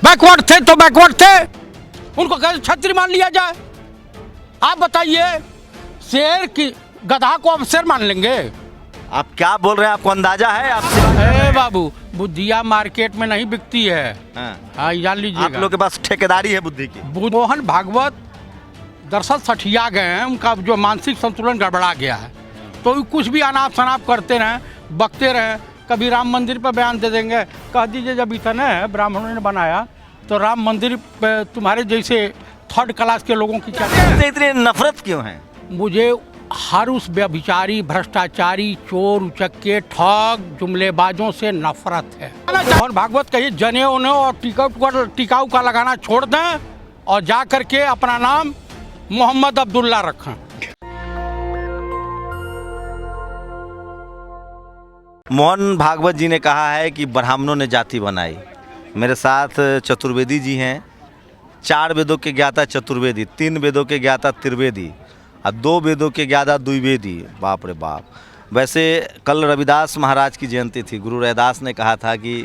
Backward थे तो backward थे, उनको कैसे छत्री मान लिया जाए? आप बताइए, शेर की गधा को अब शेर मान लेंगे? आप क्या बोल रहे हैं, आपको अंदाजा है? अरे बाबू, बुद्धिया मार्केट में नहीं बिकती है। हाँ, जान लीजिए। आप लोग के पास ठेकेदारी है बुद्धि की। मोहन भागवत दरअसल सठिया गए हैं, उनका जो मानसिक संतुलन गड़बड़ा गया है, तो कुछ भी अनाप शनाप करते रहें, बकते रहें। कभी राम मंदिर पर बयान दे देंगे, कह दीजिए जब इतना ब्राह्मणों ने बनाया तो राम मंदिर पे तुम्हारे जैसे थर्ड क्लास के लोगों की क्या इतनी नफरत क्यों है? मुझे हर उस व्यभिचारी, भ्रष्टाचारी, चोर, उचक्के, ठग, जुमलेबाजों से नफरत है। मोहन भागवत कहिए जने उन्हें और टिकाऊ का लगाना छोड़ दें और जा करके अपना नाम मोहम्मद अब्दुल्ला रखें। मोहन भागवत जी ने कहा है कि ब्राह्मणों ने जाति बनाई। मेरे साथ चतुर्वेदी जी हैं। 4 वेदों के ज्ञाता चतुर्वेदी, 3 वेदों के ज्ञाता त्रिवेदी और 2 वेदों के ज्ञाता द्विवेदी। बाप रे बाप। वैसे कल रविदास महाराज की जयंती थी। गुरु रैदास ने कहा था कि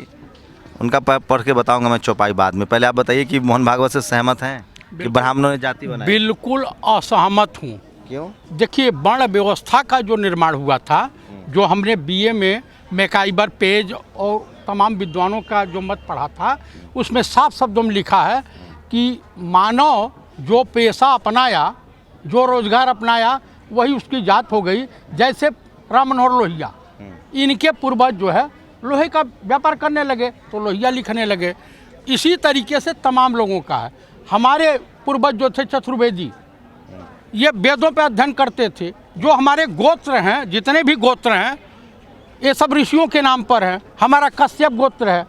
उनका पढ़ के बताऊंगा मैं चौपाई बाद में। पहले आप बताइए कि मोहन भागवत से सहमत हैं कि ब्राह्मणों ने जाति बनाई? बिल्कुल असहमत हूँ। क्यों? देखिए, वर्ण व्यवस्था का जो निर्माण हुआ था, जो हमने बीए में मैकाइबर पेज और तमाम विद्वानों का जो मत पढ़ा था, उसमें साफ शब्दों में लिखा है कि मानव जो पेशा अपनाया, जो रोजगार अपनाया, वही उसकी जात हो गई। जैसे राम मनोहर लोहिया, इनके पूर्वज जो है लोहे का व्यापार करने लगे तो लोहिया लिखने लगे। इसी तरीके से तमाम लोगों का है। हमारे पूर्वज जो थे चतुर्वेदी, ये वेदों पर अध्ययन करते थे। जो हमारे गोत्र हैं, जितने भी गोत्र हैं, ये सब ऋषियों के नाम पर हैं। हमारा कश्यप गोत्र है,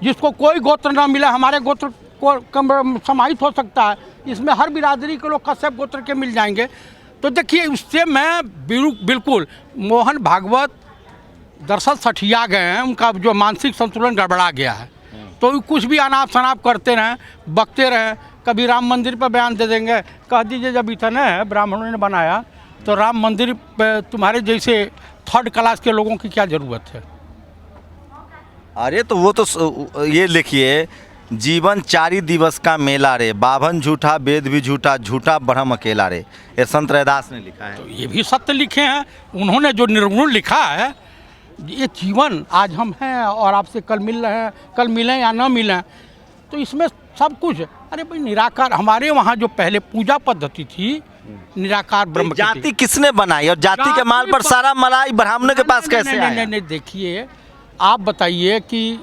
जिसको कोई गोत्र ना मिला हमारे गोत्र को समाहित हो सकता है। इसमें हर बिरादरी के लोग कश्यप गोत्र के मिल जाएंगे। तो देखिए, उससे मैं बिल्कुल मोहन भागवत दरअसल सठिया गए हैं, उनका जो मानसिक संतुलन गड़बड़ा गया है, तो कुछ भी अनाप शनाप करते रहें, बकते रहें। कभी राम मंदिर पर बयान दे देंगे, कह दीजिए जब इतना ब्राह्मणों ने बनाया तो राम मंदिर पे तुम्हारे जैसे थर्ड क्लास के लोगों की क्या ज़रूरत है? अरे तो वो तो ये लिखिए, जीवन 4 दिवस का मेला रे, बाभन झूठा वेद भी झूठा, झूठा ब्रह्म अकेला रे। ये संत रैदास ने लिखा है। तो ये भी सत्य लिखे हैं उन्होंने। जो निर्गुण लिखा है, ये जीवन आज हम हैं और आपसे कल मिल रहे हैं, कल मिलें या ना मिलें, तो इसमें सब कुछ। अरे भाई, निराकार हमारे वहाँ जो पहले पूजा पद्धति थी, निराकार ब्रह्म की जाति किसने बनाई? और जाति के माल पर सारा मलाई ब्राह्मणों के पास कैसे आया? नहीं, देखिए, आप बताइए कि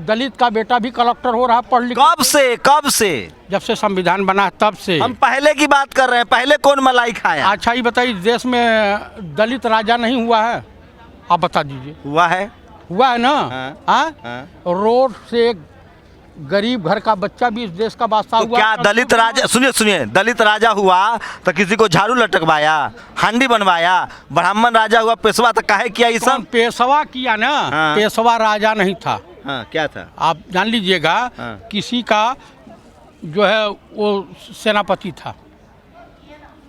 दलित का बेटा भी कलेक्टर हो रहा, पढ़ लिख। कब से? जब से संविधान बना तब से। हम पहले की बात कर रहे हैं। पहले कौन मलाई खाया? अच्छा, ये बताइए, देश में दलित राजा नहीं हुआ है? आप बता दीजिए। हुआ है ना? हाँ। रोड से गरीब घर का बच्चा भी इस देश का बादशाह तो हुआ। क्या दलित राजा, सुनिए, दलित राजा हुआ तो किसी को झाड़ू लटकवाया, हांडी बनवाया? ब्राह्मण राजा हुआ, पेशवा तो काहे किया ये सब? पेशवा किया ना। हाँ। पेशवा राजा नहीं था। हाँ, क्या था? आप जान लीजिएगा। हाँ। किसी का जो है वो सेनापति था।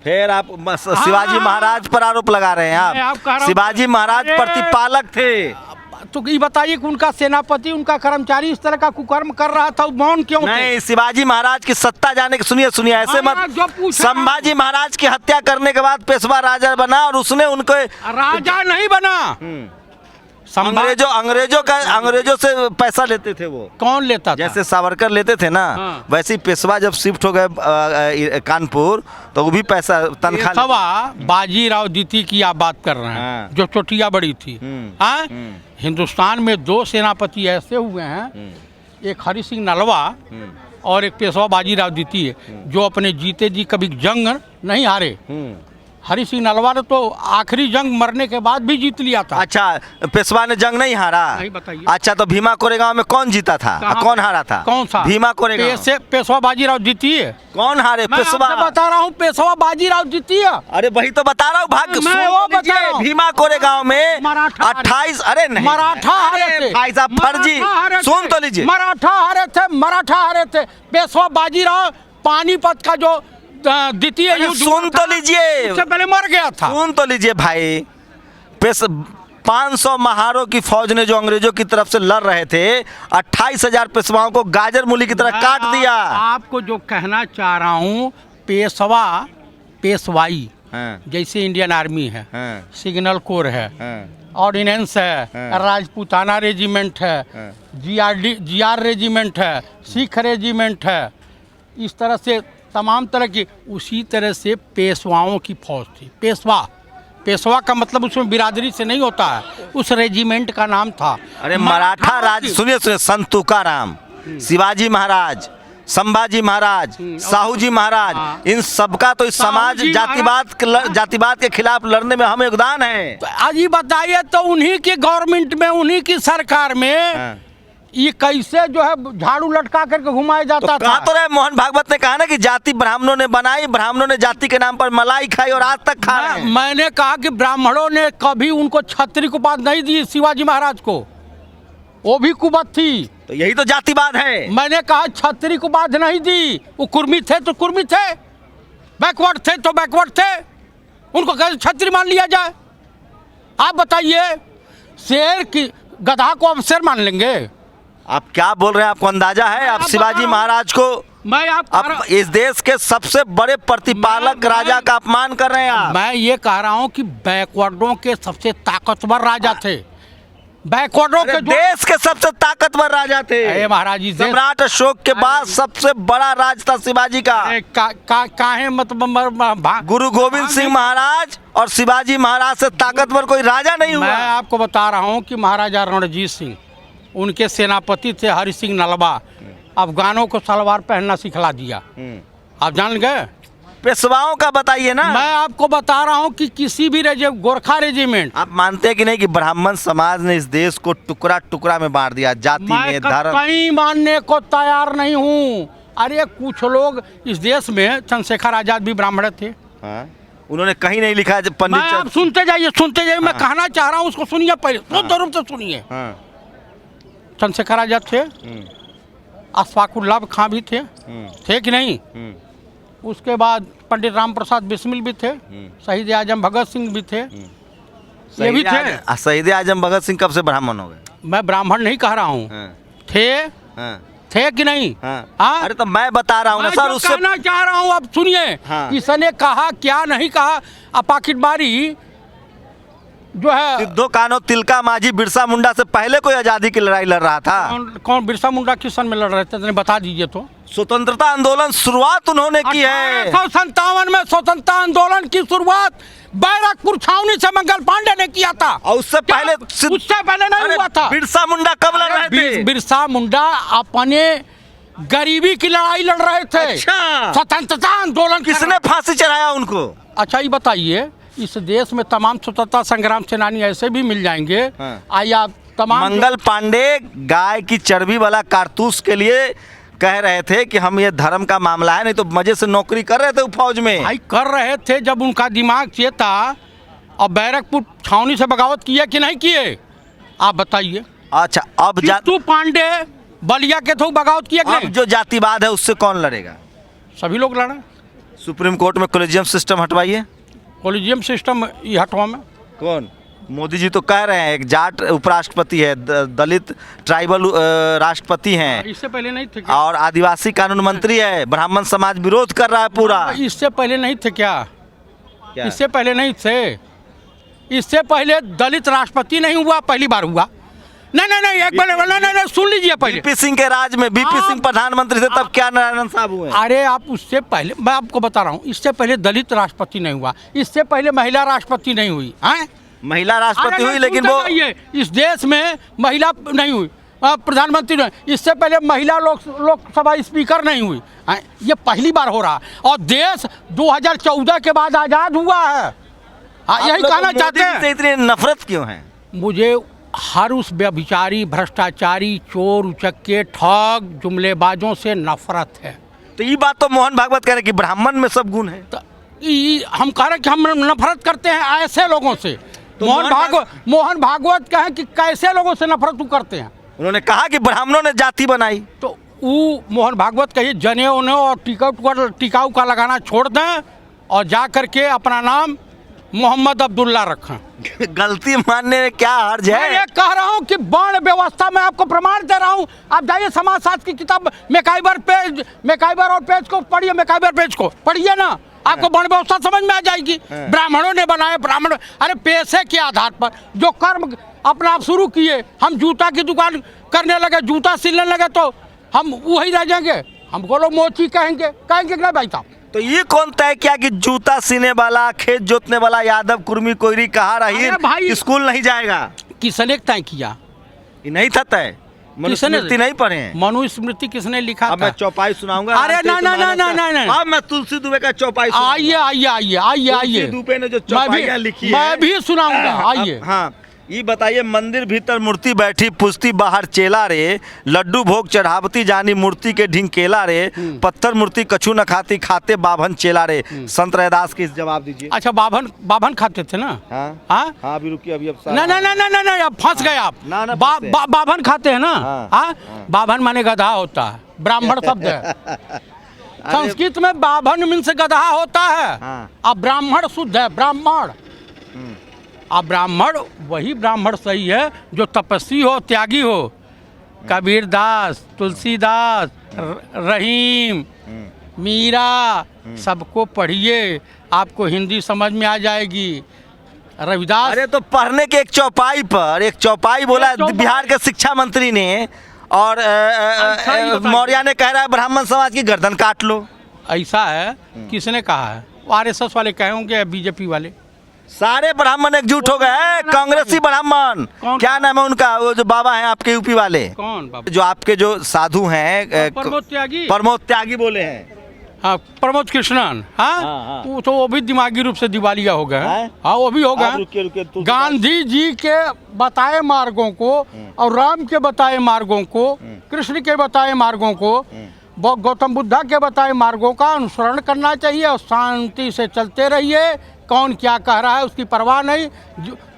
फिर आप शिवाजी महाराज पर आरोप लगा रहे हैं आप। शिवाजी महाराज प्रतिपालक थे। तो ये बताइए कि उनका सेनापति, उनका कर्मचारी इस तरह का कुकर्म कर रहा था, मौन क्यों थे? नहीं, शिवाजी महाराज की सत्ता जाने के, सुनिए ऐसे मत। संभाजी महाराज की हत्या करने के बाद पेशवा राजा बना और उसने उनको राजा नहीं बना। अंग्रेजों से पैसा लेते थे वो। कौन लेता था? जैसे सावरकर लेते थे ना। हाँ। वैसे ही पेशवा जब शिफ्ट हो गए कानपुर, तो वो भी पैसा तनख्वाह। बाजीराव द्वितीय की आप बात कर रहे हैं। हाँ। जो चोटिया बड़ी थी। हिंदुस्तान में 2 सेनापति ऐसे हुए हैं, एक हरि सिंह नलवा और एक पेशवा बाजीराव द्वितीय, जो अपने जीते जी कभी जंग नहीं हारे। हरि सिंह नलवा ने तो आखिरी जंग मरने के बाद भी जीत लिया था। अच्छा, पेशवा ने जंग नहीं हारा? नहीं, बताइए। अच्छा, तो भीमा कोरेगांव में कौन जीता था? कौन हारा था? कौन सा? भीमा कोरेगांव। पेशवा बाजीराव द्वितीय। कौन हारे? पेशवा। मैं बता रहा हूँ, पेशवा बाजीराव द्वितीय। अरे वही तो बता रहा हूँ। भीमा कोरेगांव में 28, अरे नहीं, मराठा हारे थे भाई साहब, फर्जी। सुन तो लीजिए, मराठा हारे थे। पेशवा बाजीराव पानीपत का जो द्वितीय युद्ध, सुन तो लीजिए, उससे पहले मर गया था। सुन तो लीजिए भाई। 500 महारों की फौज ने जो अंग्रेजों की तरफ से लड़ रहे थे 28,000 पेशवाओं को गाजर मूली की तरह काट दिया। आपको जो कहना चाह रहा हूँ, पेशवाई हाँ, जैसे इंडियन आर्मी है, हाँ, सिग्नल कोर है, हाँ, ऑर्डिनेंस है, हाँ, राजपूताना रेजिमेंट है, हाँ, जीआर रेजिमेंट है, सिख रेजिमेंट है, इस तरह से तमाम तरह की, उसी तरह से पेशवाओं की फौज थी। पेशवा का मतलब उसमें बिरादरी से नहीं होता है, उस रेजिमेंट का नाम था। अरे मराठा राज, सुनिए संत तुकाराम, शिवाजी महाराज, संभाजी महाराज, साहू जी महाराज, इन सबका तो इस समाज जातिवाद के खिलाफ लड़ने में हम योगदान है। तो आज ये बताइए, तो उन्हीं की गवर्नमेंट में, उन्हीं की सरकार में हाँ। ये कैसे जो है झाड़ू लटका करके घुमाया जाता कहा था। तो रहे मोहन भागवत ने कहा ना कि जाति ब्राह्मणों ने बनाई, ब्राह्मणों ने जाति के नाम पर मलाई खाई और आज तक खा रहे हैं। मैंने कहा कि ब्राह्मणों ने कभी उनको छत्री की उपाधि नहीं दी शिवाजी महाराज को, वो भी कुबत थी। तो यही तो जातिवाद है। मैंने कहा छत्री को बाध नहीं दी, वो कुर्मी थे तो कुर्मी थे, बैकवर्ड थे तो बैकवर्ड थे, उनको कैसे छत्री मान लिया जाए? आप बताइए, शेर की गधा को अब शेर मान लेंगे? आप क्या बोल रहे हैं, आपको अंदाजा है? आप शिवाजी महाराज को, मैं आप इस देश के सबसे बड़े प्रतिपालक राजा का अपमान कर रहे हैं आप। मैं ये कह रहा हूँ कि बैकवर्डों के सबसे ताकतवर राजा थे, बैकवर्डों के देश के सबसे ताकतवर राजा थे। महाराज जी, सम्राट अशोक के बाद सबसे बड़ा राज था शिवाजी का। काहे मतलब गुरु गोविंद सिंह महाराज और शिवाजी महाराज से ताकतवर कोई राजा नहीं हुआ। मैं आपको बता रहा हूँ कि महाराजा रणजीत सिंह, उनके सेनापति थे हरि सिंह नलवा, अफगानों को सलवार पहनना सिखला दिया। आप जान गए? पेशवाओं का बताइए ना। मैं आपको बता रहा हूँ कि किसी भी गोरखा रेजिमेंट, आप मानते हैं कि नहीं कि ब्राह्मण समाज ने इस देश को टुकड़ा टुकड़ा में बांट दिया, जाति में, धर्म? कहीं मानने को तैयार नहीं हूँ। अरे कुछ लोग इस देश में, चंद्रशेखर आजाद भी ब्राह्मण थे। हाँ? उन्होंने कहीं नहीं लिखा है पंडित। आप सुनते जाइए, मैं कहना चाह रहा हूँ, उसको सुनिए पहले, जरूर से सुनिए। चंद्रशेखर आजाद थे, अशफाकुल्लाह खां भी थे कि नहीं? उसके बाद पंडित राम प्रसाद बिस्मिल भी थे, शहीद आजम भगत सिंह भी थे, ये भी थे। शहीद आजम भगत सिंह कब से ब्राह्मण हो गए? मैं ब्राह्मण नहीं कह रहा हूँ, थे कि नहीं? अरे तो मैं बता रहा हूँ ना सर, उससे कहना चाह रहा हूँ, अब सुनिए। किसने कहा क्या नहीं कहा, पाकिटबारी जो है, सिद्धो कान्हो तिलका माझी बिरसा मुंडा से पहले कोई आजादी की लड़ाई लड़ रहा था? कौन बिरसा मुंडा किस सन में लड़ रहे थे, बता दीजिए तो। स्वतंत्रता आंदोलन शुरुआत उन्होंने की है। 1857 में स्वतंत्रता आंदोलन की शुरुआत बैरकपुर छावनी से मंगल पांडे ने किया था। और उससे पहले नहीं हुआ था। बिरसा मुंडा कब लड़ रहे थे? बिरसा मुंडा अपने गरीबी की लड़ाई लड़ रहे थे। अच्छा। स्वतंत्रता आंदोलन किसने फांसी चढ़ाया उनको? अच्छा ये बताइए, इस देश में तमाम स्वतंत्रता संग्राम सेनानी ऐसे भी मिल जाएंगे। आइए आप तमाम। मंगल पांडे गाय की चर्बी वाला कारतूस के लिए कह रहे थे कि हम ये धर्म का मामला है, नहीं तो मजे से नौकरी कर रहे थे फौज में। भाई कर रहे थे जब उनका दिमाग चेता। और बैरकपुर छावनी से बगावत किए कि नहीं किए, आप बताइए। अच्छा, अब तू पांडे बलिया के थो बगावत किया कि नहीं? जो जातिवाद है उससे कौन लड़ेगा? सभी लोग लड़े। सुप्रीम कोर्ट में कोलेजियम सिस्टम हटवाइए। कोलेजियम सिस्टम ये हटवा में कौन? मोदी जी तो कह रहे हैं एक जाट उपराष्ट्रपति है, दलित ट्राइबल राष्ट्रपति हैं, इससे पहले नहीं थे क्या? और आदिवासी कानून मंत्री है। ब्राह्मण समाज विरोध कर रहा है पूरा। इससे पहले नहीं थे क्या? इससे पहले नहीं थे। इससे पहले दलित राष्ट्रपति नहीं हुआ, पहली बार हुआ। नहीं एक बार नहीं, सुन लीजिए पहले। बीपी सिंह के राज में बीपी सिंह प्रधानमंत्री थे, तब क्या नारायण साहब हुए? अरे आप उससे पहले, मैं आपको बता रहा हूँ, इससे पहले दलित राष्ट्रपति नहीं हुआ, इससे पहले महिला राष्ट्रपति नहीं हुई। महिला राष्ट्रपति हुई, लेकिन वो इस देश में महिला नहीं हुई, प्रधानमंत्री नहीं। इससे पहले महिला लोकसभा स्पीकर नहीं हुई। ये पहली बार हो रहा। और देश 2014 के बाद आजाद हुआ है। यही कहना चाहते हैं। इतनी नफरत क्यों है? मुझे हर उस व्यभिचारी, भ्रष्टाचारी, चोर उचक्के, ठग, जुमलेबाजों से नफरत है। तो ये बात तो मोहन भागवत कह रहे हैं कि ब्राह्मण में सब गुण है। तो हम कह रहे हैं कि हम नफरत करते हैं ऐसे लोगों से। तो मोहन भागवत कहें कि कैसे लोगों से नफरत करते हैं। उन्होंने कहा कि ब्राह्मणों ने जाति बनाई। तो वो मोहन भागवत कहिए जने उन्हें और टिकाऊ का लगाना छोड़ दें और जा करके अपना नाम मोहम्मद अब्दुल्ला रखें। गलती मानने में क्या हर्ज मैं है? ये कह रहा हूँ कि वर्ण व्यवस्था में आपको प्रमाण दे रहा हूँ। आप जाइए समाजशास्त्र की किताब मैकाइबर और पेज को पढ़िए, मैकाइबर पेज को पढ़िए ना, आपको वर्ण व्यवस्था समझ में आ जाएगी। ब्राह्मणों ने बनाए, ब्राह्मण अरे पैसे के आधार पर जो कर्म अपना आप शुरू किए, हम जूता की दुकान करने लगे, जूता सिलने लगे तो हम वही रह जाएंगे, हमको लोग मोची कहेंगे कि नहीं भाई साहब? तो ये कौन तय किया कि जूता सीने वाला, खेत जोतने वाला यादव, कुर्मी, कोयरी, कहा अरे भाई, रही स्कूल नहीं जाएगा? किसने तय किया? ये नहीं था तय, मनुस्मृति नहीं पढ़े हैं? मनुस्मृति किसने लिखा अब था? मैं चौपाई सुनाऊंगा। अरे ना ना ना ना ना ना, अब मैं तुलसी दुबे का चौपाई आइए आइए आइए आइए आइए, तुलसी दुबे ने जो चौपाइयाँ लिखी है मैं भी सुनाऊंगा, आइए। हाँ, ये बताइए, मंदिर भीतर मूर्ति बैठी, पुस्ती बाहर चेला रे, लड्डू भोग चढ़ावती जानी मूर्ति के ढिंकेला रे, पत्थर मूर्ति कछु न खाती, खाते बाभन चेला रे। संत रैदास के इस जवाब दीजिए। अच्छा, बाभन खाते थे ना? हाँ हाँ हाँ, अभी रुकिए, अभी अब ना ना ना ना ना ना, अब फंस गए आप। ना, ना, बाभन खाते हैं ना? हाँ, हाँ, बाभन माने गधा होता है, ब्राह्मण शब्द है। संस्कृत में बाभन मीन्स गधा होता है। हाँ। अब ब्राह्मण शुद्ध है, ब्राह्मण। अब ब्राह्मण वही ब्राह्मण सही है जो तपस्वी हो, त्यागी हो। कबीरदास, तुलसीदास, रहीम, मीरा, सबको पढ़िए, आपको हिंदी समझ में आ जाएगी। रविदास, अरे तो पढ़ने के एक चौपाई बोला एक चौपाई। बिहार के शिक्षा मंत्री ने, और मौर्य ने कह रहा है ब्राह्मण समाज की गर्दन काट लो। ऐसा है, किसने कहा है? आरएसएस वाले कहे होंगे या बीजेपी वाले? सारे ब्राह्मण एकजुट हो गए हैं, कांग्रेसी ब्राह्मण। क्या नाम है उनका, वो जो बाबा हैं आपके यूपी वाले? कौन बाबा? जो आपके जो साधु हैं, प्रमोद त्यागी। प्रमोद त्यागी बोले हैं। हाँ, प्रमोद कृष्णन। हाँ, हाँ। वो भी दिमागी रूप से दिवालिया हो गए। हैं? हाँ, वो भी हो आप गए। रुकिए, गांधी जी के बताए मार्गों को और राम के बताए मार्गों को, कृष्ण के बताए मार्गों को, गौतम बुद्धा के बताए मार्गों का अनुसरण करना चाहिए और शांति से चलते रहिए। कौन क्या कह रहा है उसकी परवाह नहीं।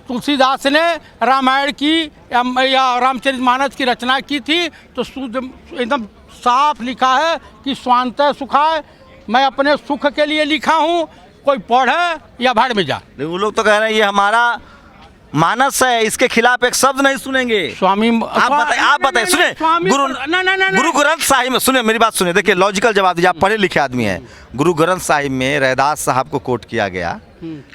तुलसीदास ने रामायण की या रामचरितमानस की रचना की थी तो शुद्ध एकदम साफ लिखा है कि स्वांतः सुखाय, मैं अपने सुख के लिए लिखा हूँ, कोई पढ़े या भाड़ में जा। वो लोग तो कह रहे हैं ये हमारा मानस है, इसके खिलाफ एक शब्द नहीं सुनेंगे। स्वामी आप बताइए, सुने, गुरु ग्रंथ साहिब में, सुने मेरी बात सुने, देखिए लॉजिकल जवाब दीजिए, आप पढ़े लिखे आदमी हैं। गुरु ग्रंथ साहिब में रैदास साहब को कोट किया गया,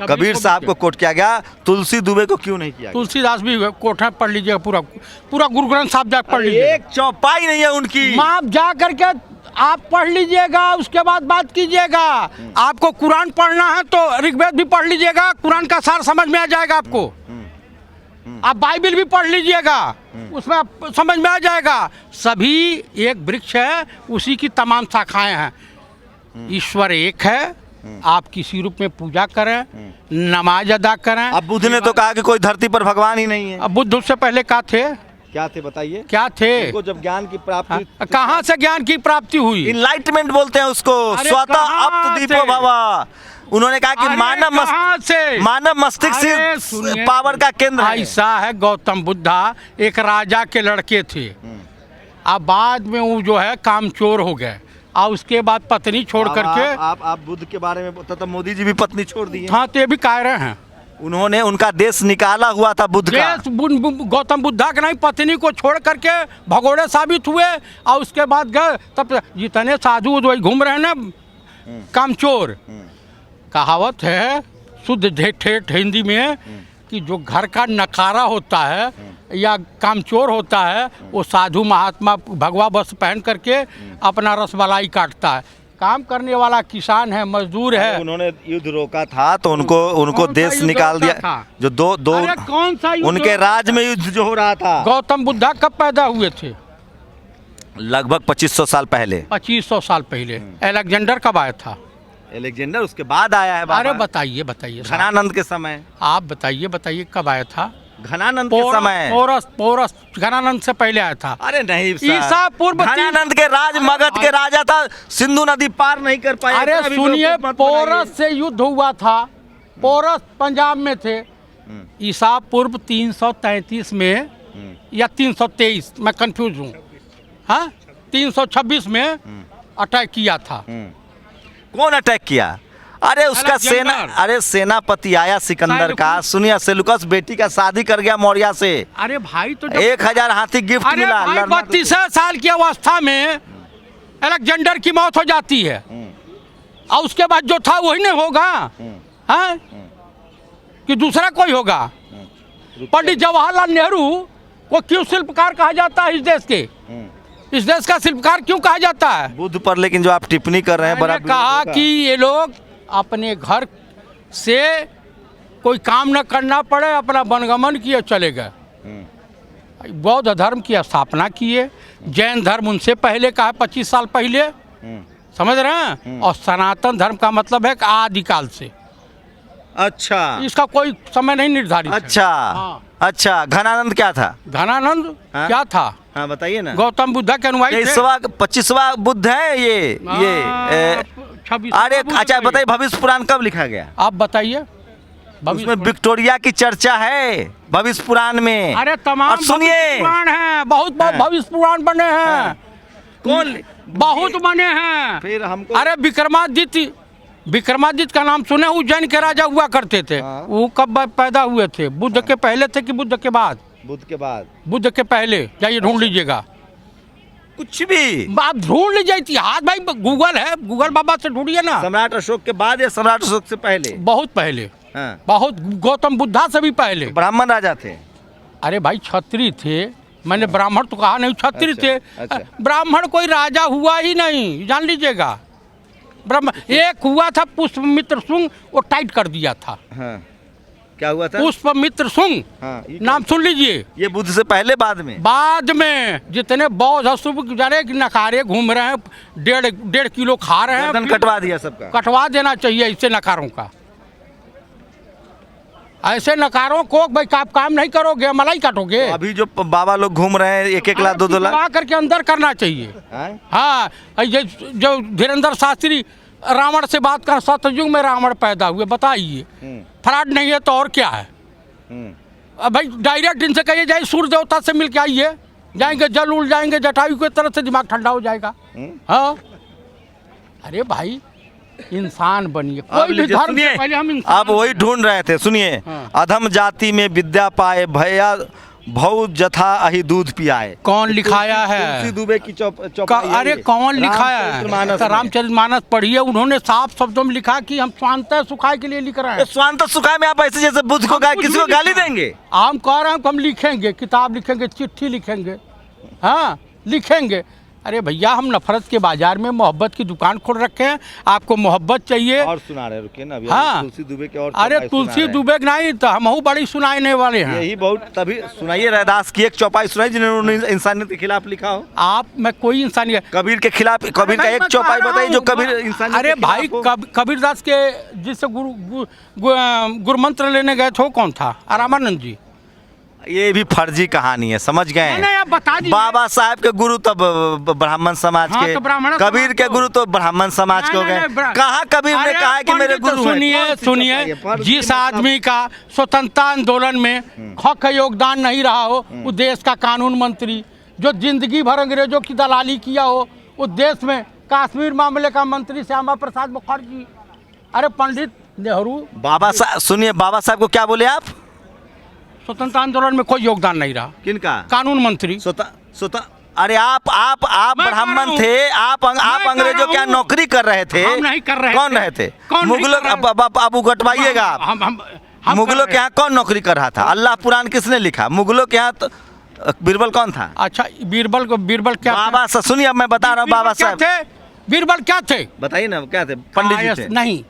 कबीर साहब को कोट किया गया, तुलसी दुबे को क्यों नहीं किया गया? तुलसीदास भी कोट है, पढ़ लीजिएगा, पूरा गुरु ग्रंथ साहब जाकर पढ़ लीजिए। एक चौपाई नहीं है उनकी, आप जा करके आप पढ़ लीजिएगा, उसके बाद बात कीजिएगा। आपको कुरान पढ़ना है तो ऋग्वेद भी पढ़ लीजिएगा, कुरान का सार समझ में आ जाएगा आपको। आप बाइबल भी पढ़ लीजिएगा, उसमें समझ में आ जाएगा। सभी एक वृक्ष है, उसी की तमाम शाखाएं हैं। ईश्वर एक है, आप किसी रूप में पूजा करें, नमाज अदा करें। अब बुद्ध ने तो कहा कि कोई धरती पर भगवान ही नहीं है। अब बुद्ध उससे पहले क्या थे? क्या थे बताइए? क्या थे? उनको जब ज्ञान की प्राप्ति, कहाँ से ज्ञान की प्राप्ति हुई? इनलाइटमेंट बोलते हैं उसको, स्वतः अप्त दीपो भव। उन्होंने कहा कि मानव मस्तिष्क से पावर का केंद्र है। ऐसा है, गौतम बुद्धा एक राजा के लड़के थे, अब बाद में वो जो है कामचोर हो गए और उसके बाद पत्नी छोड़ करके। आप बुद्ध के बारे में तो मोदी जी भी पत्नी छोड़ दी है। हाँ, तो ये भी कह रहे हैं, उन्होंने उनका देश निकाला हुआ था बुद्ध का। गौतम बुद्धा के नहीं, पत्नी को छोड़ करके भगोड़े साबित हुए और उसके बाद गए। तब जितने साधु वही घूम रहे हैं ना, कामचोर। कहावत है शुद्ध ठेठ हिंदी में कि जो घर का नकारा होता है या कामचोर होता है, वो साधु महात्मा भगवा बस पहन करके अपना रसमलाई काटता है। काम करने वाला किसान है, मजदूर है। उन्होंने युद्ध रोका था तो उनको देश निकाल दिया। जो दो कौन सा उनके राज में युद्ध जो हो रहा था। गौतम बुद्धा कब पैदा हुए थे? लगभग 2500 साल पहले। 2500 साल पहले। अलेक्जेंडर कब आया था? अलेक्जेंडर उसके बाद आया है। अरे बताइए घनानंद के समय। आप बताइए कब आया था? घनानंद के समय। पोरस घनानंद से पहले आया था। अरे नहीं, ईसा पूर्व। घनानंद के राज मगध के राजा था, सिंधु नदी पार नहीं कर पाया। अरे सुनिए, पोरस से युद्ध हुआ था, पोरस पंजाब में थे। ईसा पूर्व 333 में या 323, मैं कंफ्यूज हूँ। हाँ, 326 में अटैक किया था। कौन अटैक किया? अरे उसका सेना, अलेक्जेंडर। अरे सेनापति आया सिकंदर का, सुनिए सेलुकस बेटी का शादी कर गया मौर्य से, अरे भाई तो 1000 हाथी गिफ्ट अरे मिला। भाई लड़ना तो- 32 साल की अवस्था में अलेक्जेंडर की मौत हो जाती है और उसके बाद जो था वही नहीं होगा, हैं? कि दूसरा कोई होगा? पंडित जवाहरलाल नेहरू को क्यों शिल्पकार कहा जाता है इस देश के? इस देश का शिल्पकार क्यों कहा जाता है? बुद्ध पर लेकिन जो आप टिप्पणी कर रहे हैं बड़ा मैंने कहा कि ये लोग अपने घर से कोई काम न करना पड़े, अपना वनगमन किए चले गए। बौद्ध धर्म की स्थापना किए, जैन धर्म उनसे पहले का है, 25 साल पहले, समझ रहे हैं? और सनातन धर्म का मतलब है कि आदिकाल से, अच्छा इसका कोई समय नहीं निर्धारित है। अच्छा हाँ। अच्छा, घनानंद क्या था? घनानंद हाँ? क्या था? हाँ बताइए ना। गौतम बुद्ध के अनुयायी थे। 25वां बुद्ध है ये। 26 अरे अच्छा बताइए, भविष्य पुराण कब लिखा गया? आप बताइए। उसमें विक्टोरिया की चर्चा है भविष्य पुराण में। अरे तमाम और सुनिए, भविष्य पुराण हैं, बहुत बहुत हाँ। भविष्य पुराण बने हैं। हाँ। कौन? बहुत बने हैं। फिर हमको अरे विक्रमादित्य का नाम सुने? उज्जैन के राजा हुआ करते थे। हाँ। वो कब पैदा हुए थे? बुद्ध के पहले थे कि बुद्ध के बाद? बुद्ध के बाद। बुद्ध के पहले, जाइए ढूंढ लीजिएगा, कुछ भी आप ढूंढ लीजिए इतिहास। भाई गूगल है, गूगल बाबा से ढूंढिए ना। सम्राट अशोक के बाद या सम्राट अशोक से पहले? बहुत पहले, हाँ। बहुत, गौतम बुद्धा से भी पहले। ब्राह्मण राजा थे। अरे भाई क्षत्रिय थे, मैंने ब्राह्मण तो कहा नहीं, क्षत्रिय अच्छा, थे। अच्छा। ब्राह्मण कोई राजा हुआ ही नहीं, जान लीजिएगा। ब्राह्मण एक हुआ था पुष्पमित्र शुंग, वो टाइट कर दिया था। हाँ। क्या हुआ था? पुष्पमित्र शुंग, हाँ, ये नाम सुन लीजिए। ये बुद्ध से पहले बाद में? बाद में जितने बौद्ध अशुभ गुजारे नकारे घूम रहे हैं, 1.5 किलो खा रहे हैं, गर्दन कटवा दिया सबका। कटवा देना चाहिए ऐसे नकारों का। ऐसे नकारों को भाई आप काम नहीं करोगे, मलाई काटोगे। तो अभी जो बाबा लोग घूम रहे हैं 1-1 लाख 2-2 लाख पिटवा करके अंदर करना चाहिए। हैं? हाँ, ये जो धीरेन्द्र शास्त्री रावण से बात कर, सतयुग में रावण पैदा हुए, बताइए फ्रॉड नहीं है तो और क्या है? अब भाई डायरेक्ट इनसे कहिए जाइए सूर्य देवता से मिल के आइए, जाएंगे जल उल जाएंगे, जटायु की तरफ से दिमाग ठंडा हो जाएगा। हाँ, अरे भाई इंसान बनिए, कोई भी धर्म से पहले हम इंसान। आप वही ढूंढ रहे थे, सुनिए। हाँ। अधम जाति में विद्या पाए, भया भौ जथा अहि दूध पियाए। कौन लिखाया है? तुलसी दुबे की चौपाई है अरे ये। कौन लिखाया है? रामचरितमानस तो में। रामचरितमानस पढ़िए, उन्होंने साफ शब्दों में लिखा कि हम स्वांतः सुखाय के लिए लिख रहे हैं। स्वांत सुखाय में आप ऐसे जैसे बुद्ध को किसी को गाली देंगे? हम कह रहे हैं कि हम लिखेंगे, किताब लिखेंगे, चिट्ठी लिखेंगे, हाँ लिखेंगे। अरे भैया हम नफरत के बाजार में मोहब्बत की दुकान खोल रखे हैं, आपको मोहब्बत चाहिए। और सुना रहे, रुकिए ना अभी। हाँ। तुलसी दुबे के और अरे चौपाई सुना तुलसी रहे हैं। दुबे नहीं तो हम बड़ी सुनाने वाले हैं। यही बहुत, तभी सुनाइए रैदास की एक चौपाई सुनाई जिन्होंने इंसानियत के खिलाफ लिखा हो। आप मैं कोई इंसान कबीर के खिलाफ, कबीर का एक चौपाई बताइए जो कबीर इंसानियत अरे के भाई खिलाफ हो। कबीरदास के जिससे गुरु मंत्र लेने गए थे वो कौन था? रामानंद जी। ये भी फर्जी कहानी है, समझ गए हैं? नहीं, आप बता दीजिए। बाबा साहब के गुरु तब ब्राह्मण समाज हाँ, के, तो ब्राह्मण कबीर समाज के को। गुरु तो ब्राह्मण समाज के हो गए। कहाँ कबीर ने अरे कहा है कि मेरे पंडित, गुरु हैं? सुनिए सुनिए, जिस आदमी का स्वतंत्रता आंदोलन में हक योगदान नहीं रहा हो, उस देश का कानून मंत्री, जो जिंदगी भर अंग्रेजों की दलाली किया हो, उस देश में कश्मीर मामले का मंत्री श्यामा प्रसाद मुखर्जी। अरे पंडित नेहरू, बाबा साहब, सुनिए, बाबा साहब को क्या बोले आप? स्वतंत्रता आंदोलन में कोई योगदान नहीं रहा। किनका? कानून मंत्री। अरे आप मैं ब्राह्मण कह रहा थे, आप कर अंग्रेजों रहा के यहाँ हूँ। नौकरी कर रहे थे। हम नहीं कर रहे कौन थे। रहे थे? कौन नहीं मुगलों, कर रहे? अब उगटवाइएगा आप। हम मुगलों कर के यहाँ कौन नौकरी कर रहा था? अल्लाह पुराण किसने लिखा? मुगलों के यहाँ तो बीरबल कौन था? अच्छा, बीरबल क्या बाबा साहब, सुनिए, अब मैं बता रहा हूँ बाबा क्या साहब। थे? बीरबल क्या थे? बताइए ना क्या थे? पंडित जी थे? नहीं,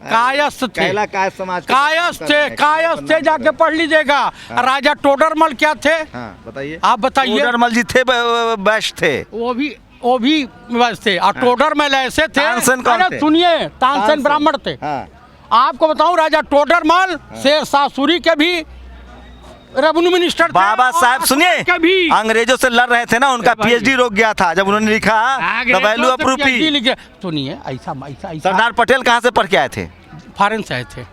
कायस्थ थे। कैला काय समाज के कायस्थ थे, हैं, कायस्थ थे, जाके पढ़ लीजिएगा। राजा टोडरमल क्या थे? हाँ बताइए। आप बताइए। टोडरमल जी थे, वैश्य थे। वो भी बस थे। और टोडरमल ऐसे थे। तानसेन कौन अरे थे? सुनिए, तानसेन ब्राह्मण थे। हाँ। आपको बताऊं, राजा टोडरमल शेरशाह सूरी के भी रेवेन्यू मिनिस्टर थे। बाबा साहब और सुनिए, के भी अंग्रेजों से लड़ रहे थे ना, उनका भाई। पीएचडी रुक गया था जब उन्होंने लिखा द वैल्यू ऑफ रूपी। सुनिए, ऐसा सरदार पटेल कहाँ से पढ़ के आए थे? फॉरेन से आए थे।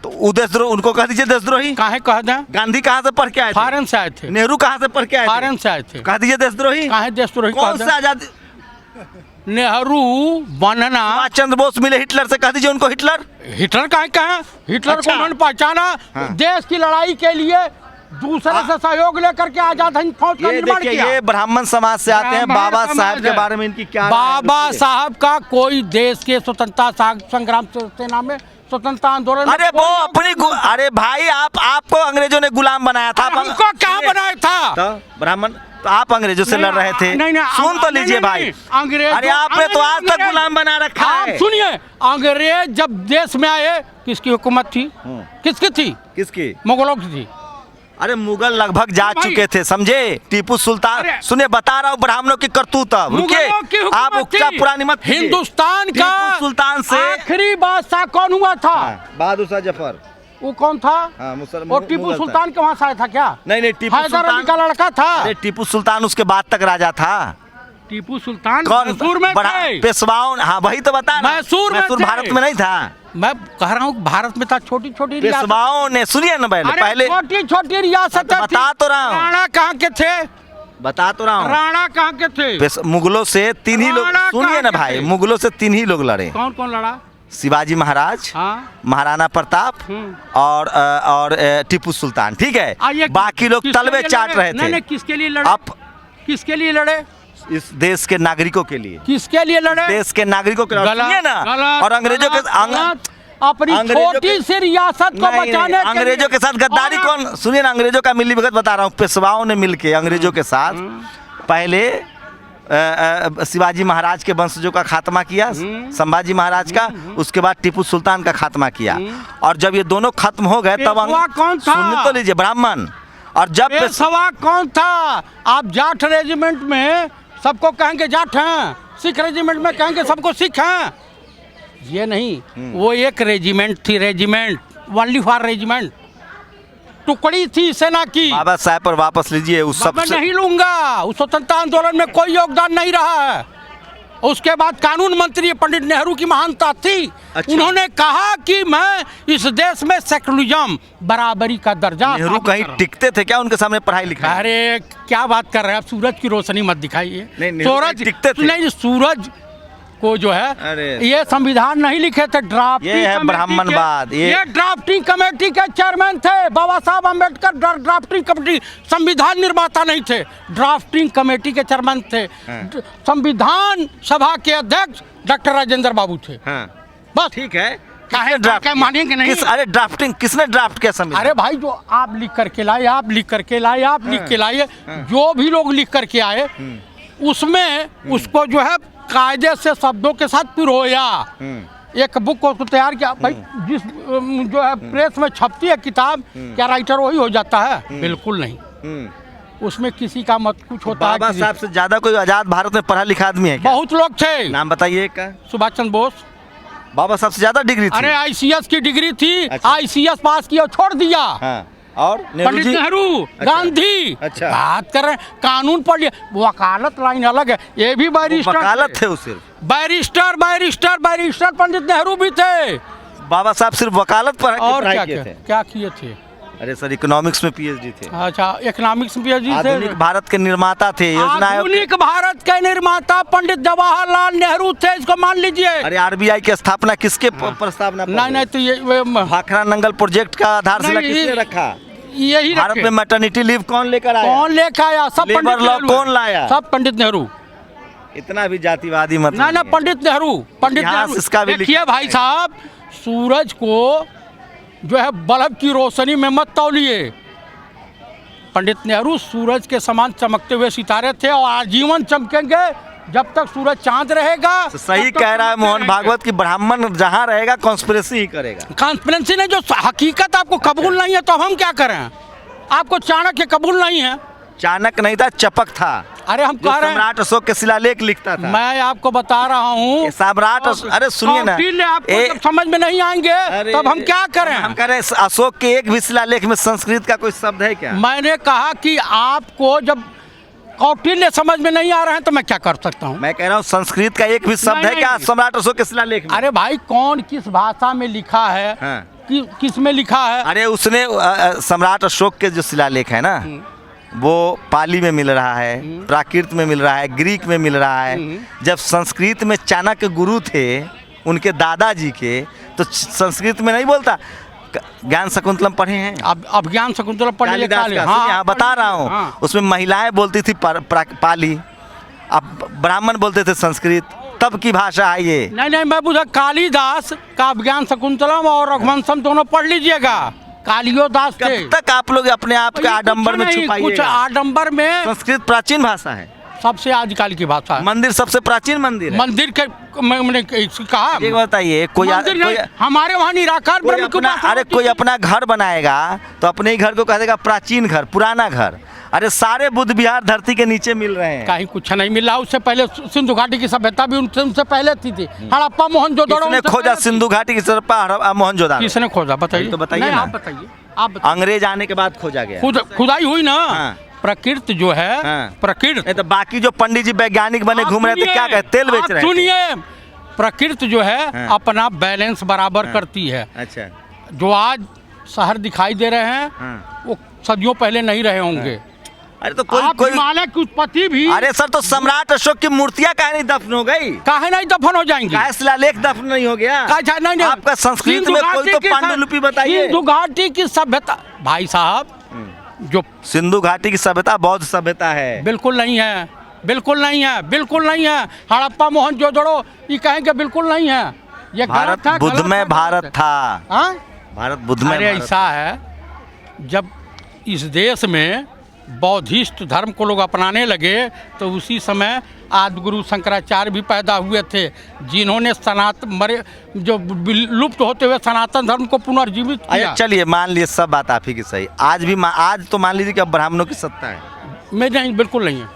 तो वो देशद्रोह, उनको कह दीजिए देशद्रोही। काहे कह दें? गांधी कहाँ से पढ़ के आए थे? फॉरेन से आए थे। नेहरू कहाँ से पढ़ के आए थे? फॉरेन से आए थे। कह दीजिए देशद्रोही। काहे देशद्रोही कह कौन दें? सा आजादी? नेहरू बनना। सुभाष चंद्र बोस मिले हिटलर से, कह दीजिए उनको हिटलर। हिटलर कहाँ कहाँ, हिटलर अच्छा। को उन्होंने पहचाना। हाँ। देश की लड़ाई के लिए दूसरे से सहयोग लेकर के आजाद हिंद फौज का ये निर्माण देखिए, किया। ये ब्राह्मण समाज से आते हैं। ब्राह्मण बाबा साहब समाज के है। बारे में इनकी क्या राय है? बाबा रुकिए। साहब का कोई देश के स्वतंत्रता संग्राम सेना में, स्वतंत्रता आंदोलन में अरे वो कोई अपनी अरे भाई, आपको अंग्रेजों ने गुलाम बनाया था। हमको क्या बनाया था? तो ब्राह्मण, तो आप अंग्रेजों से लड़ रहे थे। नहीं, सुन तो लीजिए भाई, अंग्रेज, अरे आपने तो आज तक गुलाम बना रखा आप है। सुनिए, अंग्रेज जब देश में आए किसकी हुकूमत थी? किसकी थी? किसकी? मुगलों की थी। अरे मुगल लगभग जा भाई। चुके थे, समझे? टीपू सुल्तान, अरे। सुनिए बता रहा हूँ ब्राह्मणों की करतूत। रुकिए, मुगलों की हुकूमत आप उपचा थी। पुरानी मत कीजिए। हिंदुस्तान का टीपू सुल्तान से आखिरी बादशाह कौन हुआ था? बहादुर शाह जफर। वो कौन था? मुसलमान। वो टीपू सुल्तान के वहां से आया था क्या? नहीं, टीपू हैदर अली सुल्तान का लड़का था। अरे टीपू सुल्तान उसके बाद तक राजा था। टीपू सुल्तान कौन? मैसूर में थे। पेशवाओं, हाँ वही तो बता रहा हूं। मैसूर में थे। भारत में नहीं था। मैं कह रहा हूँ भारत में था, छोटी छोटी रियासत। पेशवाओं ने, सुनिए ना पहले छोटी छोटी रियासत बता तो रहा हूँ। राणा कहाँ के थे? बता तो रहा हूँ। राणा कहाँ के थे? मुगलों से 3 ही लोग, राणा सुनिए कहाँ ना के भाई, थे? मुगलों से 3 ही लोग लड़े। कौन कौन लड़ा? शिवाजी महाराज, हाँ। महाराणा प्रताप और टीपू सुल्तान, ठीक है। बाकी लोग किसके तलवे लिए चाट लड़े? रहे थे। नहीं, किसके लिए लड़े? अब किसके लिए लड़े? इस देश के नागरिकों के लिए, किसके लिए लड़े? देश के नागरिकों के लिए, सुनिए ना। गलत, और अंग्रेजों के गलत। अपनी अंग्रेजों छोटी के- सी रियासत को नहीं, बचाने के अंग्रेजों लिए। के साथ गद्दारी और- कौन? सुनिए ना, अंग्रेजों का मिली भगत बता रहा हूँ। पेशवाओं ने मिलके अंग्रेजों के साथ पहले शिवाजी महाराज के वंशजों का खात्मा किया, संभाजी महाराज का, उसके बाद टीपू सुल्तान का खात्मा किया। और जब ये दोनों खत्म हो गए तब पेशवा कौन था? सुन तो लीजिए, ब्राह्मण। और जब पेशवा कौन था? आप जाट रेजिमेंट में सबको कहेंगे जाट हैं, सिख रेजिमेंट में कहेंगे सबको सिख हैं। ये नहीं, वो एक रेजिमेंट थी, रेजिमेंट, ओनली फॉर रेजिमेंट, टुकड़ी थी सेना की। बाबा साहब पर वापस लीजिए। उस मैं सबसे नहीं लूंगा, उस स्वतंत्रता आंदोलन में कोई योगदान नहीं रहा है। उसके बाद कानून मंत्री पंडित नेहरू की महानता थी। अच्छा। उन्होंने कहा कि मैं इस देश में सेकुलरिज्म, बराबरी का दर्जा नेहरू स्थापित कहीं कर रहा हूं। टिकते थे क्या? उनके सामने पढ़ाई लिखाई? अरे क्या बात कर रहे हैं आप? सूरज की रोशनी मत दिखाइए। नहीं, नेहरू सूरज टिकते थे। नहीं, सूरज को जो है, अरे। ये संविधान नहीं लिखे थे, ड्राफ्टिंग ये है कमेटी ब्राह्मणवाद, के- ये- ये ड्राफ्टिंग कमेटी के चेयरमैन थे बाबा साहब अम्बेडकर। ड्राफ्टिंग कमेटी, संविधान निर्माता नहीं थे, ड्राफ्टिंग कमेटी के चेयरमैन थे। संविधान सभा के अध्यक्ष डॉक्टर राजेंद्र बाबू थे। हाँ, बस ठीक है। काहे ड्राफ्ट क्या मानेंगे नहीं? अरे ड्राफ्टिंग किसने ड्राफ्ट किया संविधान? अरे भाई, जो आप लिख करके लाए, आप लिख करके लाए, आप लिख के लाए, जो भी लोग लिख करके आए, उसमें उसको जो है कायदे से शब्दों के साथ पिरोया, एक बुक को तैयार किया। भाई जिस जो है प्रेस में छपती है किताब, क्या राइटर वही हो जाता है? बिल्कुल नहीं। उसमें किसी का मत कुछ होता है। बाबा साहब से ज्यादा कोई आजाद भारत में पढ़ा लिखा आदमी है क्या? बहुत लोग थे। नाम बताइए एक का। सुभाष चंद्र बोस। बाबा साहब से ज्यादा डिग्री थी? अरे ICS की डिग्री थी। अच्छा। ICS पास किया, छोड़ दिया। हाँ। और नेहरू पंडित जी? नेहरू, गांधी। अच्छा। बात कर रहे हैं, कानून पढ़ लिया। वकालत लाइन अलग है, ये भी बैरिस्टर वकालत थे वो सिर्फ। Barrister barrister barrister Pandit Nehru भी थे। बाबा साहब सिर्फ वकालत पर और पढ़ाई क्या किए क्या थे? क्या किए थे? अरे सर, इकोनॉमिक्स में PhD थे। अच्छा, इकोनॉमिक्स में PhD आधुनिक थे। भारत के निर्माता थे। योजना आयोग के- आधुनिक भारत के निर्माता पंडित जवाहरलाल नेहरू थे, इसको मान लीजिए। अरे RBI की स्थापना किसके प्रस्तावना पर नहीं हुई? नहीं, तो ये भाखड़ा नंगल प्रोजेक्ट का आधारशिला नहीं, किसने रखा? यही भारत रखे। में मैटरनिटी लीव कौन लेकर आया? कौन लेकर आया? सब लेबर पंडित लॉ नेहरू कौन है। लाया? सब पंडित नेहरू। इतना भी जातिवादी मत ना बनिए। पंडित नेहरू, पंडित इतिहास नेहरू। इसका भी देखिए लिखा भाई है। साहब, सूरज को जो है बल्ब की रोशनी में मत तौलिए। पंडित नेहरू सूरज के समान चमकते हुए सितारे थे और आजीवन चमकेंगे जब तक सूरज चांद रहेगा। तो सही तब तक कह रहा है चमकते मोहन रहेंगे। भागवत की ब्राह्मण जहाँ रहेगा कॉन्स्पिरेसी ही करेगा। कॉन्स्पिरेंसी ने जो हकीकत आपको कबूल नहीं है, तो अब हम क्या करें? आपको चाणक्य कबूल नहीं है। चाणक्य नहीं था, चपक था। अरे हम जो कह रहे हैं, सम्राट अशोक के शिलालेख लिखता था। मैं आपको बता रहा हूँ। ये सम्राट अरे सुनिए ना, कौटिल्य आपको ए- जब समझ में नहीं आएंगे, अरे तब हम क्या करें? हम कह रहे हैं अशोक के एक भी शिलालेख में संस्कृत का कोई शब्द है क्या? मैंने कहा कि आपको जब कौटिल्य समझ में नहीं आ रहे हैं, तो मैं क्या कर सकता हूँ? मैं कह रहा हूँ संस्कृत का एक भी शब्द नहीं, है क्या नहीं। सम्राट अशोक के शिलालेख में? अरे भाई, कौन किस भाषा में लिखा है? हाँ। किस में लिखा है? अरे उसने सम्राट अशोक के जो शिलालेख है ना, वो पाली में मिल रहा है, प्राकृत में मिल रहा है, ग्रीक में मिल रहा है। जब संस्कृत में चाणक्य गुरु थे उनके दादाजी के, तो संस्कृत में नहीं बोलता। ज्ञान शकुंतलम पढ़े हैं? अब ज्ञान शकुंतलम पढ़े कालिदास का, हाँ, बता रहा हूँ। हाँ। उसमें महिलाएं बोलती थी पाली, अब ब्राह्मण बोलते थे संस्कृत। तब की भाषा है ये। नहीं, मैं बुझा कालिदास का ज्ञान शकुंतलम और रघुवंशम दोनों पढ़ लीजिएगा। कालियो दास थे। कब तक आप लोग अपने आप के आडंबर में छुपाइएगा? कुछ आडंबर में। संस्कृत प्राचीन भाषा है, सबसे आजकल की भाषा है। मंदिर सबसे प्राचीन मंदिर है। मंदिर के मैंने कहा, एक बताइए, कोई हमारे वहाँ निराकार ब्रह्म की उपासना अरे कोई अपना घर बनाएगा तो अपने ही घर को कह देगा प्राचीन घर, पुराना घर। अरे सारे बुद्ध विहार धरती के नीचे मिल रहे हैं। कहीं कुछ नहीं मिला। उससे पहले सिंधु घाटी की सभ्यता भी उनसे पहले थी। हड़प्पा मोहनजोदड़ो किसने खोजा सिंधु घाटी की हड़प्पा मोहनजोदड़ो? किसने खोजा बताइए? तो बताइए ना। आप बताइए। अंग्रेज आने के बाद खोजा गया। खुदाई हुई ना। हाँ। प्रकृत जो है, हाँ। प्रकृत तो बाकी जो पंडित जी वैज्ञानिक बने घूम रहे थे, क्या कहते, तेल बेच रहे थे। सुनिए, प्रकृति जो है हाँ। अपना बैलेंस बराबर करती है। अच्छा। जो आज शहर दिखाई दे रहे हैं, हाँ। वो सदियों पहले नहीं रहे होंगे। अरे तो कोई हिमालय की उत्पत्ति भी। अरे सर, तो सम्राट अशोक की मूर्तियां काहे नहीं दफन हो गई? काहे नहीं दफन हो जाएंगी? काहे शिलालेख दफन नहीं हो गया? नहीं, आपका संस्कृत में कोई तो पांडुलिपि बताइए। सिंधु घाटी की सभ्यता भाई साहब, जो सिंधु घाटी की सभ्यता बौद्ध सभ्यता है। बिल्कुल नहीं है, बिल्कुल नहीं है, बिल्कुल नहीं है। हड़प्पा मोहनजोदड़ो ये कहेंगे बिल्कुल नहीं है। ये भारत बुद्ध में भारत था। हाँ, भारत बुद्ध में। अरे ऐसा है, जब इस देश में बौद्धिस्ट धर्म को लोग अपनाने लगे तो उसी समय आदिगुरु शंकराचार्य भी पैदा हुए थे, जिन्होंने जो लुप्त होते हुए सनातन धर्म को पुनर्जीवित किया। चलिए मान लिए सब बात आप ही की सही। आज भी आज तो मान लीजिए कि अब ब्राह्मणों की सत्ता है। मैं नहीं, बिल्कुल नहीं है,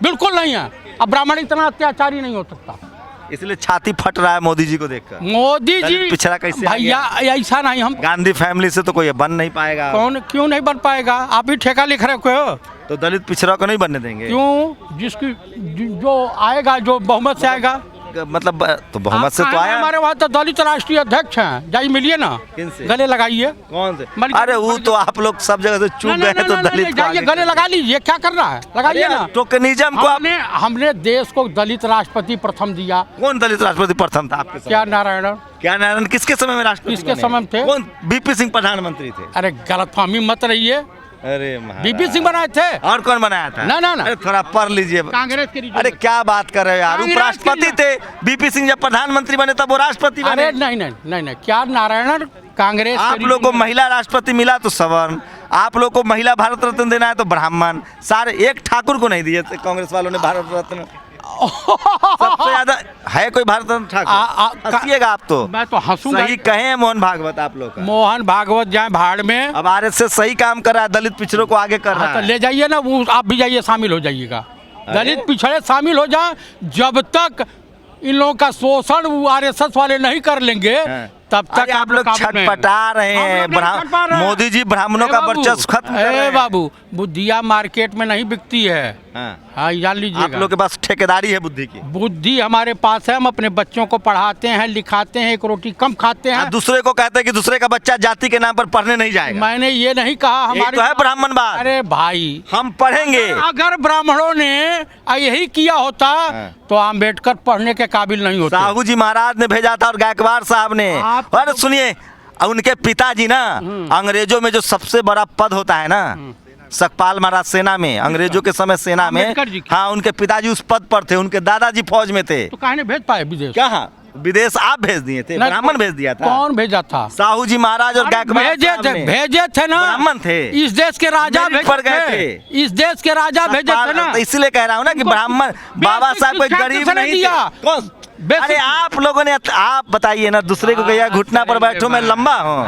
बिल्कुल नहीं है। अब ब्राह्मण इतना अत्याचारी नहीं हो सकता। इसलिए छाती फट रहा है मोदी जी को देखकर। मोदी जी पिछड़ा कैसे भैया? ऐसा नहीं, हम गांधी फैमिली से तो कोई बन नहीं पाएगा। कौन क्यों नहीं बन पाएगा? आप ही ठेका लिख रहे हो। तो दलित पिछड़ा को नहीं बनने देंगे? क्यों? जिसकी जो आएगा, जो बहुमत से आएगा, मतलब तो बहुमत से तो आया। हमारे वहाँ तो दलित राष्ट्रीय अध्यक्ष हैं, जाइए मिलिए ना। किनसे? गले लगाइए। कौन से? अरे वो तो आप लोग सब जगह से चूक गए तो दलित जाइए गले लगा लीजिए। क्या कर रहा है? लगाइए ना। टोकनिज्म को हमने देश को दलित राष्ट्रपति प्रथम दिया। कौन दलित राष्ट्रपति प्रथम था आपके समय? क्या नारायण? क्या नारायण किसके समय में राष्ट्रपति? किसके समय में थे? कौन? बीपी सिंह प्रधानमंत्री थे। अरे गलतफहमी मत रहिए। अरे बीपी सिंह बनाए थे। और कौन बनाया था? ना। अरे थोड़ा पढ़ लीजिए। कांग्रेस के। अरे क्या बात कर रहे हो यार? उपराष्ट्रपति थे बीपी सिंह, जब प्रधानमंत्री बने तब वो राष्ट्रपति बने। अरे नहीं, क्या नारायण? कांग्रेस। आप लोग को महिला राष्ट्रपति मिला तो सवर्ण, आप लोग को महिला भारत रत्न देना है तो ब्राह्मण। सारे एक ठाकुर को नहीं दिए कांग्रेस वालों ने भारत रत्न। सबसे ज्यादा है कोई भारत रत्न ठाकुर? हंसिएगा आप तो। मैं तो हंसूंगा। सही कहे मोहन भागवत आप लोग का। मोहन भागवत जाए भाड़ में। अब आरएसएस सही काम कर रहा है, दलित पिछड़ों को आगे कर रहा है। तो ले जाइए ना, वो आप भी जाइए, शामिल हो जाइएगा। दलित पिछड़े शामिल हो जाए। जब तक इन लोगों का शोषण आरएसएस वाले नहीं कर लेंगे तब तक आप लोग छटपटा रहे हैं। मोदी जी ब्राह्मणों का वर्चस्व खत्म कर रहे हैं। बाबू, बुद्धिया मार्केट में नहीं बिकती है। हाँ, जान लीजिए। आप लोग के पास ठेकेदारी है बुद्धि की। बुद्धि हमारे पास है। हम अपने बच्चों को पढ़ाते हैं, लिखाते हैं, एक रोटी कम खाते हैं। दूसरे को कहते हैं कि दूसरे का बच्चा जाति के नाम पर पढ़ने नहीं जाएगा। मैंने ये नहीं कहा। हमारे तो है ब्राह्मण बात। अरे भाई, हम पढ़ेंगे। अगर ब्राह्मणों ने यही किया होता तो अम्बेडकर पढ़ने के काबिल नहीं होते। साहू जी महाराज ने भेजा था और गायकवाड़ साहब ने। और सुनिए, उनके पिताजी ना अंग्रेजों में जो सबसे बड़ा पद होता है ना, सकपाल महाराज सेना में, अंग्रेजों के समय सेना में। हाँ, उनके पिताजी उस पद पर थे, उनके दादाजी फौज में थे। तो काहे भेज पाए विदेश? क्या विदेश आप भेज दिए थे? ब्राह्मण भेज दिया था। कौन भेजा था? साहू जी महाराज और गायकवाड़ भेजे थे ना। ब्राह्मण थे। इस देश के राजा भेजे थे। इस देश के राजा भेजे थे ना। इसलिए कह रहा हूँ ना कि ब्राह्मण बाबा साहब कोई गरीब नहीं थे। अरे आप लोगों ने, आप बताइए ना, दूसरे को कहिए घुटना पर बैठो मैं लंबा हूँ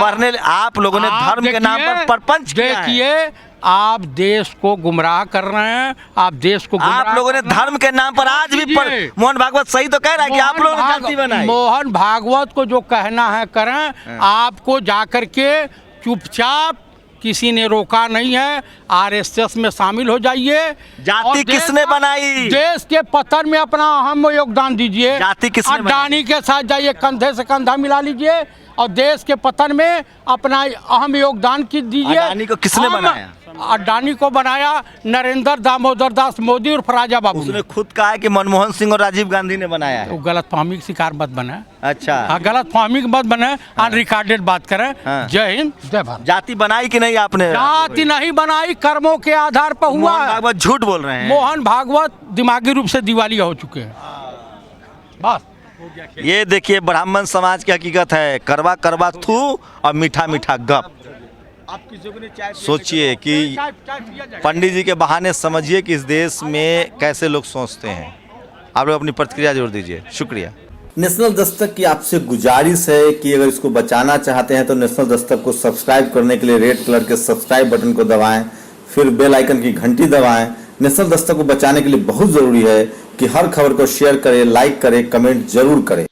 पढ़ने। आप लोगों ने धर्म के नाम पर परपंच किया है। देखिए, आप देश को गुमराह कर रहे हैं। आप देश को आप लोगों ने धर्म के नाम पर आज भी मोहन भागवत सही तो कह रहा है कि आप लोगों ने जाति बनाई। मोहन भागवत को जो कहना है करें। आपको जाकर के चुपचाप, किसी ने रोका नहीं है, आरएसएस में शामिल हो जाइए। जाति किसने बनाई? देश के पतन में अपना अहम योगदान दीजिए। जाति किसने बनाई? अडानी के साथ जाइए, कंधे से कंधा मिला लीजिए और देश के पतन में अपना अहम योगदान दीजिए। अडानी को किसने बनाया? अडानी को बनाया नरेंद्र दामोदर दास मोदी और राजा बाबू ने। उसने खुद कहा है कि मनमोहन सिंह और राजीव गांधी ने बनाया तो है। गलत फहमी का शिकार मत बने। अच्छा, हाँ, गलत फहमी मत बने, अनरिकॉर्डेड बात करें। हाँ। जय हिंद, जय भारत। जाति बनाई कि नहीं आपने? जाति नहीं बनाई, कर्मों के आधार पर हुआ मोहन है। भागवत झूठ बोल रहे हैं। मोहन भागवत दिमागी रूप से दिवालिया हो चुके हैं। बस ये देखिए ब्राह्मण समाज की हकीकत है, करवा करवा थू और मीठा मीठा गप। सोचिए कि पंडित जी के बहाने समझिए कि इस देश में कैसे लोग सोचते हैं। आप लोग अपनी प्रतिक्रिया जरूर दीजिए, शुक्रिया। नेशनल दस्तक की आपसे गुजारिश है कि अगर इसको बचाना चाहते हैं तो नेशनल दस्तक को सब्सक्राइब करने के लिए रेड कलर के सब्सक्राइब बटन को दबाएं, फिर बेल आइकन की घंटी दबाएं। नेशनल दस्तक को बचाने के लिए बहुत जरूरी है कि हर खबर को शेयर करें, लाइक करें, कमेंट जरूर करें।